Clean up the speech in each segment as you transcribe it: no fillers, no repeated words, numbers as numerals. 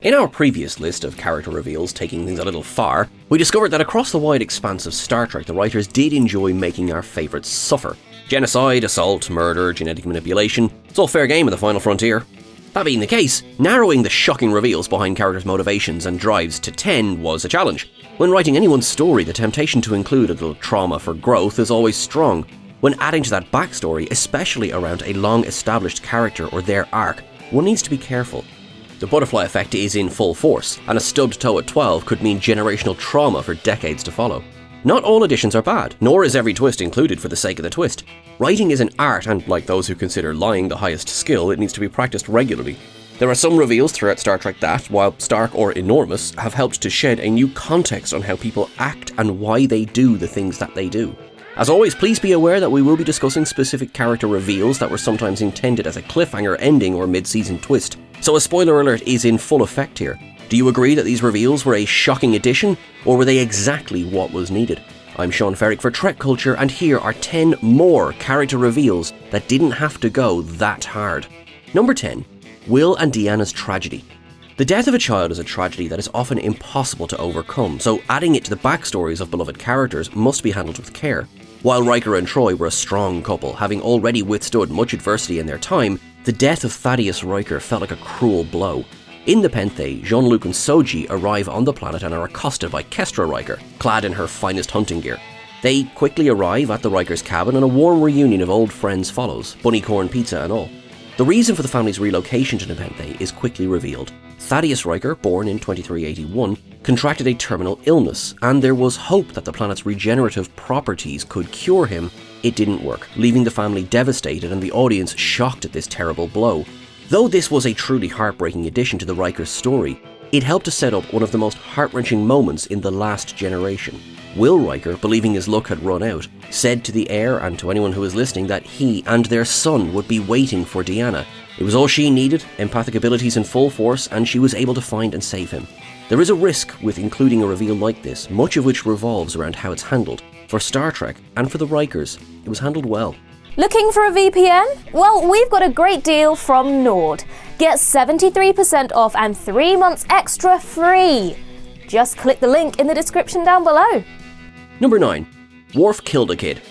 In our previous list of character reveals taking things a little far, we discovered that across the wide expanse of Star Trek, the writers did enjoy making our favourites suffer. Genocide, assault, murder, genetic manipulation, it's all fair game in the final frontier. That being the case, narrowing the shocking reveals behind characters' motivations and drives to 10 was a challenge. When writing anyone's story, the temptation to include a little trauma for growth is always strong. When adding to that backstory, especially around a long-established character or their arc, one needs to be careful. The butterfly effect is in full force, and a stubbed toe at 12 could mean generational trauma for decades to follow. Not all additions are bad, nor is every twist included for the sake of the twist. Writing is an art, and like those who consider lying the highest skill, it needs to be practiced regularly. There are some reveals throughout Star Trek that, while stark or enormous, have helped to shed a new context on how people act and why they do the things that they do. As always, please be aware that we will be discussing specific character reveals that were sometimes intended as a cliffhanger ending or mid-season twist, so a spoiler alert is in full effect here. Do you agree that these reveals were a shocking addition, or were they exactly what was needed? I'm Sean Ferrick for TrekCulture, and here are 10 more character reveals that didn't have to go that hard. Number 10. Will and Deanna's tragedy. The death of a child is a tragedy that is often impossible to overcome, so adding it to the backstories of beloved characters must be handled with care. While Riker and Troi were a strong couple, having already withstood much adversity in their time, the death of Thaddeus Riker felt like a cruel blow. In the Nepenthe, Jean-Luc and Soji arrive on the planet and are accosted by Kestra Riker, clad in her finest hunting gear. They quickly arrive at the Riker's cabin and a warm reunion of old friends follows, bunny corn pizza and all. The reason for the family's relocation to Nepenthe is quickly revealed. Thaddeus Riker, born in 2381, contracted a terminal illness, and there was hope that the planet's regenerative properties could cure him. It didn't work, leaving the family devastated and the audience shocked at this terrible blow. Though this was a truly heartbreaking addition to the Riker's story, it helped to set up one of the most heart-wrenching moments in The Last Generation. Will Riker, believing his luck had run out, said to the heir and to anyone who was listening that he and their son would be waiting for Deanna. It was all she needed, empathic abilities in full force, and she was able to find and save him. There is a risk with including a reveal like this, much of which revolves around how it's handled. For Star Trek, and for the Rikers, it was handled well. Looking for a VPN? Well, we've got a great deal from Nord. Get 73% off and 3 months extra free. Just click the link in the description down below. Number 9. Worf killed a kid.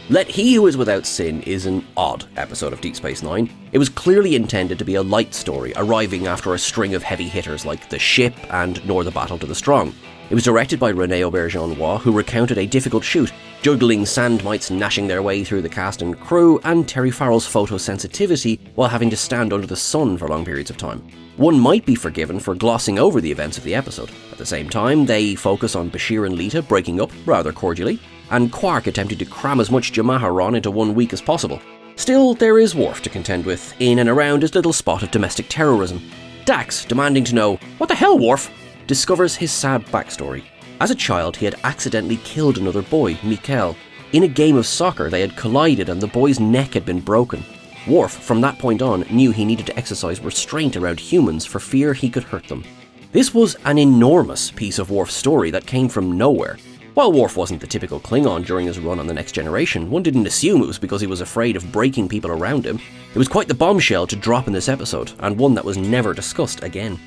Let He Who Is Without Sin is an odd episode of Deep Space Nine. It was clearly intended to be a light story, arriving after a string of heavy hitters like The Ship and Nor the Battle to the Strong. It was directed by René Auberjonois, who recounted a difficult shoot, juggling sand mites gnashing their way through the cast and crew, and Terry Farrell's photosensitivity while having to stand under the sun for long periods of time. One might be forgiven for glossing over the events of the episode. At the same time, they focus on Bashir and Leeta breaking up rather cordially, and Quark attempting to cram as much Jamaharon into 1 week as possible. Still, there is Worf to contend with, in and around his little spot of domestic terrorism. Dax, demanding to know, "What the hell, Worf?" discovers his sad backstory. As a child, he had accidentally killed another boy, Mikkel. In a game of soccer, they had collided and the boy's neck had been broken. Worf, from that point on, knew he needed to exercise restraint around humans for fear he could hurt them. This was an enormous piece of Worf's story that came from nowhere. While Worf wasn't the typical Klingon during his run on The Next Generation, one didn't assume it was because he was afraid of breaking people around him. It was quite the bombshell to drop in this episode, and one that was never discussed again.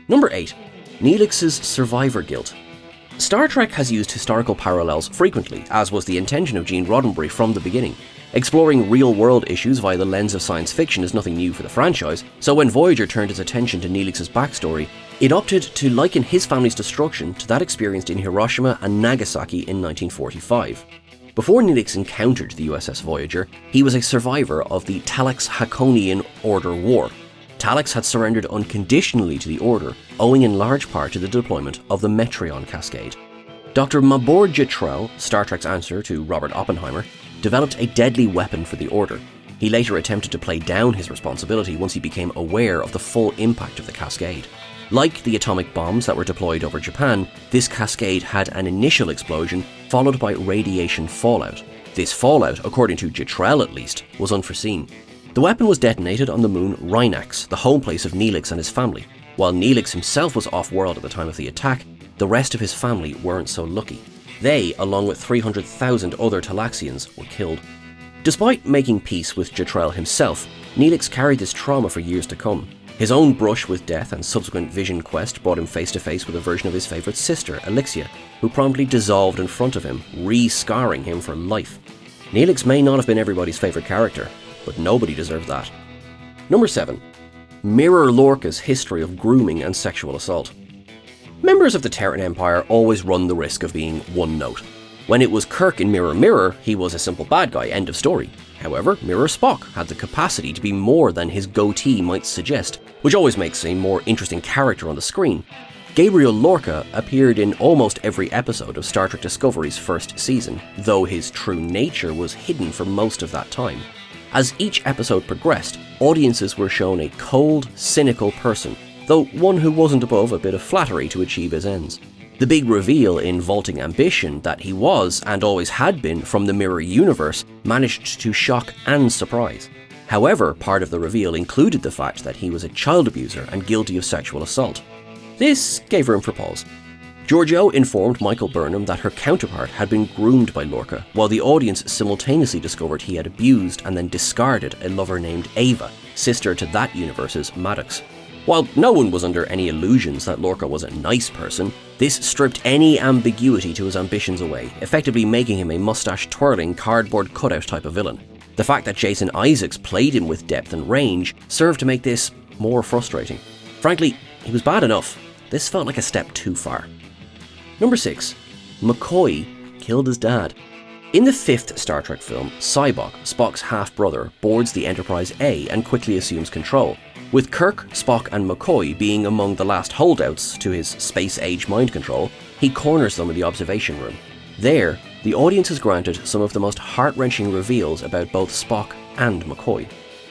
Number 8. Neelix's survivor guilt. Star Trek has used historical parallels frequently, as was the intention of Gene Roddenberry from the beginning. Exploring real-world issues via the lens of science fiction is nothing new for the franchise, so when Voyager turned its attention to Neelix's backstory, it opted to liken his family's destruction to that experienced in Hiroshima and Nagasaki in 1945. Before Neelix encountered the USS Voyager, he was a survivor of the Talax-Hakonian Order War. Talax had surrendered unconditionally to the Order, owing in large part to the deployment of the Metreon Cascade. Dr. Mabor Jetrel, Star Trek's answer to Robert Oppenheimer, developed a deadly weapon for the Order. He later attempted to play down his responsibility once he became aware of the full impact of the Cascade. Like the atomic bombs that were deployed over Japan, this cascade had an initial explosion followed by radiation fallout. This fallout, according to Jetrel at least, was unforeseen. The weapon was detonated on the moon Rhinax, the home place of Neelix and his family. While Neelix himself was off-world at the time of the attack, the rest of his family weren't so lucky. They, along with 300,000 other Talaxians, were killed. Despite making peace with Jetrel himself, Neelix carried this trauma for years to come. His own brush with death and subsequent vision quest brought him face to face with a version of his favourite sister, Elixia, who promptly dissolved in front of him, re-scarring him for life. Neelix may not have been everybody's favourite character, but nobody deserved that. Number 7. Mirror Lorca's history of grooming and sexual assault. Members of the Terran Empire always run the risk of being one note. When it was Kirk in Mirror Mirror, he was a simple bad guy, end of story. However, Mirror Spock had the capacity to be more than his goatee might suggest, which always makes a more interesting character on the screen. Gabriel Lorca appeared in almost every episode of Star Trek Discovery's first season, though his true nature was hidden for most of that time. As each episode progressed, audiences were shown a cold, cynical person, though one who wasn't above a bit of flattery to achieve his ends. The big reveal in Vaulting Ambition that he was, and always had been, from the Mirror Universe managed to shock and surprise. However, part of the reveal included the fact that he was a child abuser and guilty of sexual assault. This gave room for pause. Georgiou informed Michael Burnham that her counterpart had been groomed by Lorca, while the audience simultaneously discovered he had abused and then discarded a lover named Ava, sister to that universe's Maddox. While no one was under any illusions that Lorca was a nice person, this stripped any ambiguity to his ambitions away, effectively making him a mustache-twirling, cardboard cutout type of villain. The fact that Jason Isaacs played him with depth and range served to make this more frustrating. Frankly, he was bad enough. This felt like a step too far. Number 6. McCoy killed his dad. In the 5th Star Trek film, Sybok, Spock's half-brother, boards the Enterprise A and quickly assumes control, with Kirk, Spock and McCoy being among the last holdouts to his space-age mind control. He corners them in the observation room. There, the audience is granted some of the most heart-wrenching reveals about both Spock and McCoy.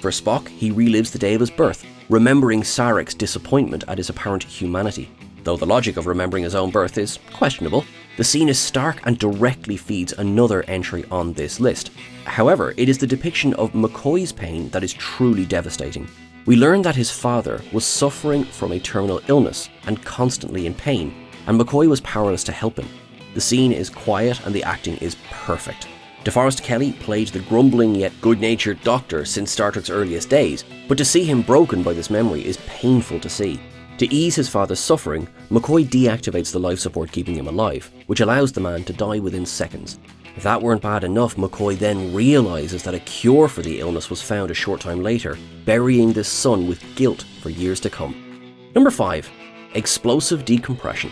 For Spock, he relives the day of his birth, remembering Sarek's disappointment at his apparent humanity. Though the logic of remembering his own birth is questionable, the scene is stark and directly feeds another entry on this list. However, it is the depiction of McCoy's pain that is truly devastating. We learn that his father was suffering from a terminal illness and constantly in pain, and McCoy was powerless to help him. The scene is quiet and the acting is perfect. DeForest Kelley played the grumbling yet good-natured Doctor since Star Trek's earliest days, but to see him broken by this memory is painful to see. To ease his father's suffering, McCoy deactivates the life support keeping him alive, which allows the man to die within seconds. If that weren't bad enough, McCoy then realises that a cure for the illness was found a short time later, burying the son with guilt for years to come. Number 5. Explosive decompression.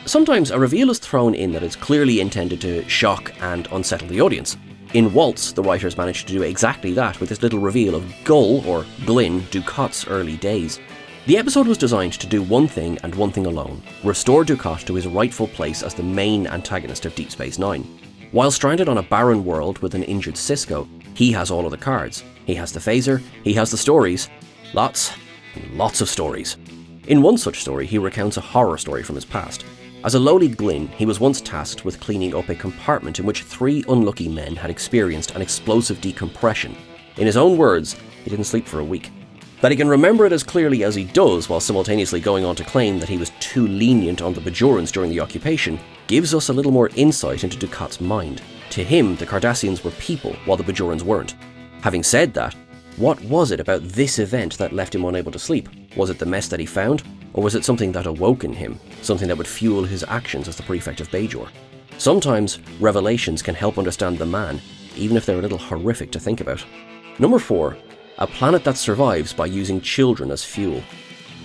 Sometimes a reveal is thrown in that is clearly intended to shock and unsettle the audience. In Waltz, the writers managed to do exactly that with this little reveal of Gull, or Glyn, Ducat's early days. The episode was designed to do one thing and one thing alone: restore Ducat to his rightful place as the main antagonist of Deep Space Nine. While stranded on a barren world with an injured Sisko, he has all of the cards. He has the phaser, he has the stories. Lots of stories. In one such story, he recounts a horror story from his past. As a lowly Glyn, he was once tasked with cleaning up a compartment in which 3 unlucky men had experienced an explosive decompression. In his own words, he didn't sleep for a week. That he can remember it as clearly as he does while simultaneously going on to claim that he was too lenient on the Bajorans during the occupation gives us a little more insight into Ducat's mind. To him, the Cardassians were people while the Bajorans weren't. Having said that, what was it about this event that left him unable to sleep? Was it the mess that he found? Or was it something that awoke in him? Something that would fuel his actions as the prefect of Bajor? Sometimes revelations can help understand the man, even if they're a little horrific to think about. Number 4. A planet that survives by using children as fuel.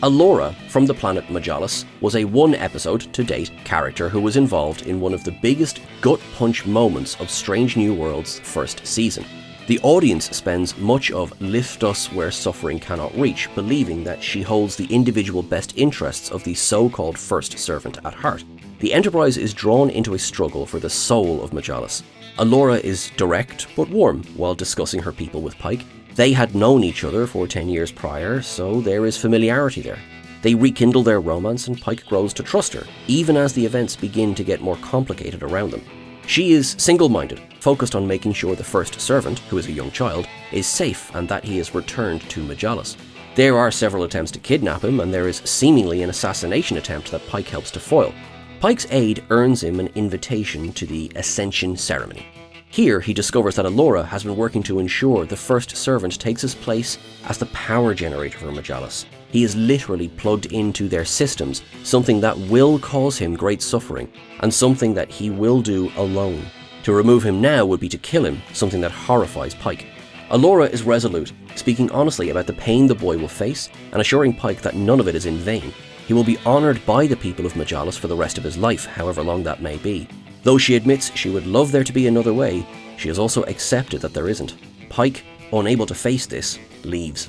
Alora, from the planet Majalis, was a 1-episode, to date, character who was involved in one of the biggest gut-punch moments of Strange New Worlds' first season. The audience spends much of Lift Us Where Suffering Cannot Reach believing that she holds the individual best interests of the so-called First Servant at heart. The Enterprise is drawn into a struggle for the soul of Majalis. Alora is direct but warm while discussing her people with Pike. They had known each other for 10 years prior, so there is familiarity there. They rekindle their romance and Pike grows to trust her, even as the events begin to get more complicated around them. She is single-minded, focused on making sure the First Servant, who is a young child, is safe and that he is returned to Majalis. There are several attempts to kidnap him, and there is seemingly an assassination attempt that Pike helps to foil. Pike's aid earns him an invitation to the Ascension ceremony. Here, he discovers that Alora has been working to ensure the First Servant takes his place as the power generator for Majalis. He is literally plugged into their systems, something that will cause him great suffering, and something that he will do alone. To remove him now would be to kill him, something that horrifies Pike. Allura is resolute, speaking honestly about the pain the boy will face, and assuring Pike that none of it is in vain. He will be honoured by the people of Majalis for the rest of his life, however long that may be. Though she admits she would love there to be another way, she has also accepted that there isn't. Pike, unable to face this, leaves.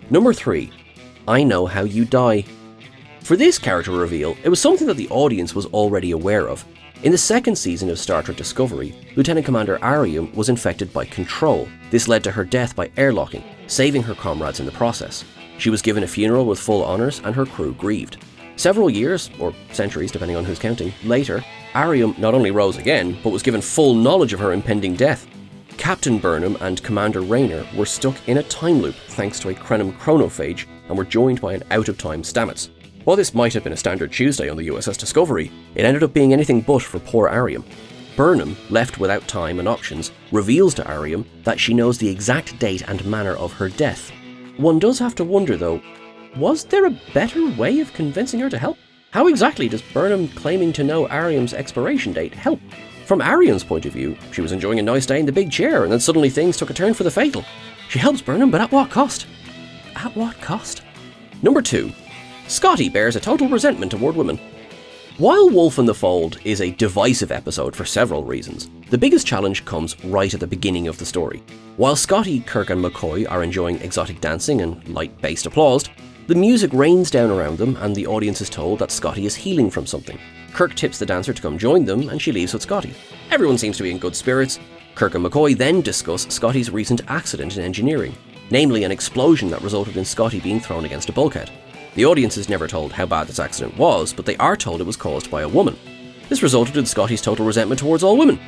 Number 3. I know how you die. For this character reveal, it was something that the audience was already aware of. In the second season of Star Trek Discovery, Lieutenant Commander Arium was infected by Control. This led to her death by airlocking, saving her comrades in the process. She was given a funeral with full honours and her crew grieved. Several years, or centuries depending on who's counting, later, Arium not only rose again, but was given full knowledge of her impending death. Captain Burnham and Commander Rayner were stuck in a time loop thanks to a Krenim chronophage and were joined by an out-of-time Stamets. While this might have been a standard Tuesday on the USS Discovery, it ended up being anything but for poor Arium. Burnham, left without time and options, reveals to Arium that she knows the exact date and manner of her death. One does have to wonder though, was there a better way of convincing her to help? How exactly does Burnham claiming to know Arium's expiration date help? From Arium's point of view, she was enjoying a nice day in the big chair and then suddenly things took a turn for the fatal. She helps Burnham, but at what cost? At what cost? Number 2. Scotty bears a total resentment toward women. While Wolf in the Fold is a divisive episode for several reasons, the biggest challenge comes right at the beginning of the story. While Scotty, Kirk and McCoy are enjoying exotic dancing and light-based applause, the music rains down around them and the audience is told that Scotty is healing from something. Kirk tips the dancer to come join them and she leaves with Scotty. Everyone seems to be in good spirits. Kirk and McCoy then discuss Scotty's recent accident in engineering, namely an explosion that resulted in Scotty being thrown against a bulkhead. The audience is never told how bad this accident was, but they are told it was caused by a woman. This resulted in Scotty's total resentment towards all women.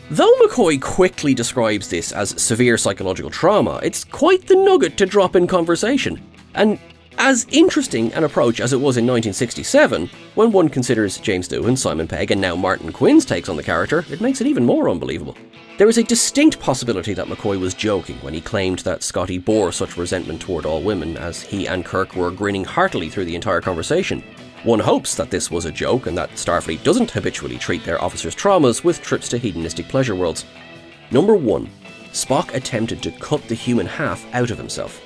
Though McCoy quickly describes this as severe psychological trauma, it's quite the nugget to drop in conversation. And as interesting an approach as it was in 1967, when one considers James Doohan, Simon Pegg and now Martin Quinn's takes on the character, it makes it even more unbelievable. There is a distinct possibility that McCoy was joking when he claimed that Scotty bore such resentment toward all women, as he and Kirk were grinning heartily through the entire conversation. One hopes that this was a joke and that Starfleet doesn't habitually treat their officers' traumas with trips to hedonistic pleasure worlds. Number 1. Spock attempted to cut the human half out of himself.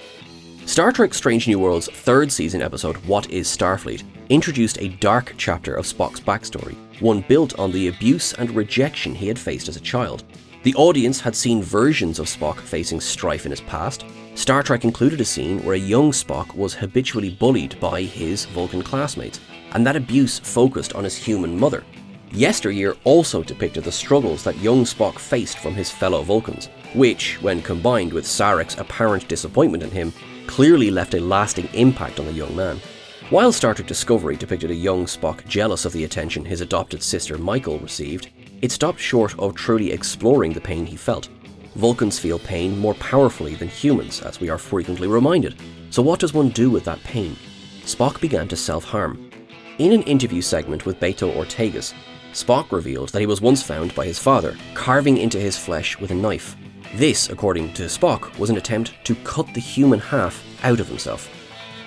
Star Trek Strange New World's third season episode, What is Starfleet, introduced a dark chapter of Spock's backstory, one built on the abuse and rejection he had faced as a child. The audience had seen versions of Spock facing strife in his past. Star Trek included a scene where a young Spock was habitually bullied by his Vulcan classmates, and that abuse focused on his human mother. Yesteryear also depicted the struggles that young Spock faced from his fellow Vulcans, which, when combined with Sarek's apparent disappointment in him, clearly left a lasting impact on the young man. While Star Trek Discovery depicted a young Spock jealous of the attention his adopted sister Michael received, it stopped short of truly exploring the pain he felt. Vulcans feel pain more powerfully than humans, as we are frequently reminded. So what does one do with that pain? Spock began to self-harm. In an interview segment with Beto Ortegas, Spock revealed that he was once found by his father, carving into his flesh with a knife. This, according to Spock, was an attempt to cut the human half out of himself.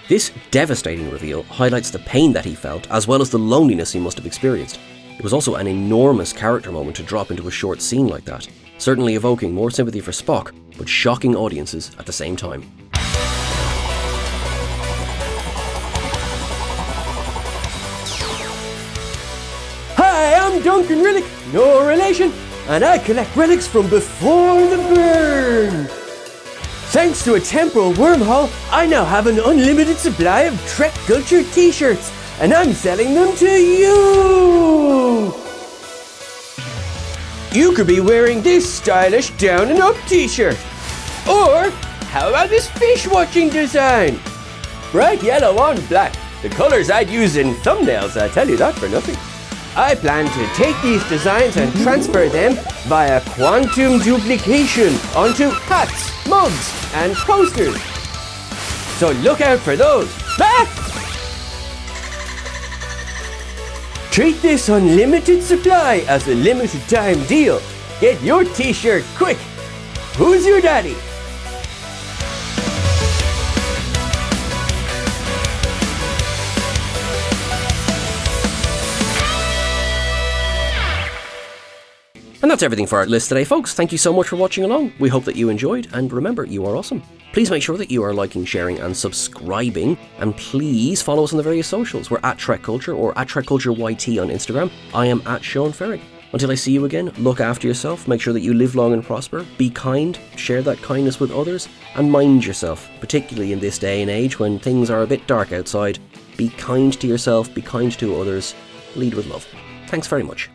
This devastating reveal highlights the pain that he felt, as well as the loneliness he must have experienced. It was also an enormous character moment to drop into a short scene like that, certainly evoking more sympathy for Spock, but shocking audiences at the same time. Hi, I'm Duncan Rillick, no relation, and I collect relics from before the burn. Thanks to a temporal wormhole, I now have an unlimited supply of TrekCulture t-shirts, and I'm selling them to you! You could be wearing this stylish down and up t-shirt. Or, how about this fish watching design? Bright yellow on black, the colors I'd use in thumbnails, I tell you that for nothing. I plan to take these designs and transfer them via quantum duplication onto hats, mugs, and posters. So look out for those. Treat this unlimited supply as a limited time deal. Get your t-shirt quick. Who's your daddy? And that's everything for our list today, folks. Thank you so much for watching along. We hope that you enjoyed, and remember, you are awesome. Please make sure that you are liking, sharing, and subscribing, and please follow us on the various socials. We're at TrekCulture or at TrekCultureYT on Instagram. I am at Sean Ferrick. Until I see you again, look after yourself, make sure that you live long and prosper, be kind, share that kindness with others, and mind yourself, particularly in this day and age when things are a bit dark outside. Be kind to yourself, be kind to others, lead with love. Thanks very much.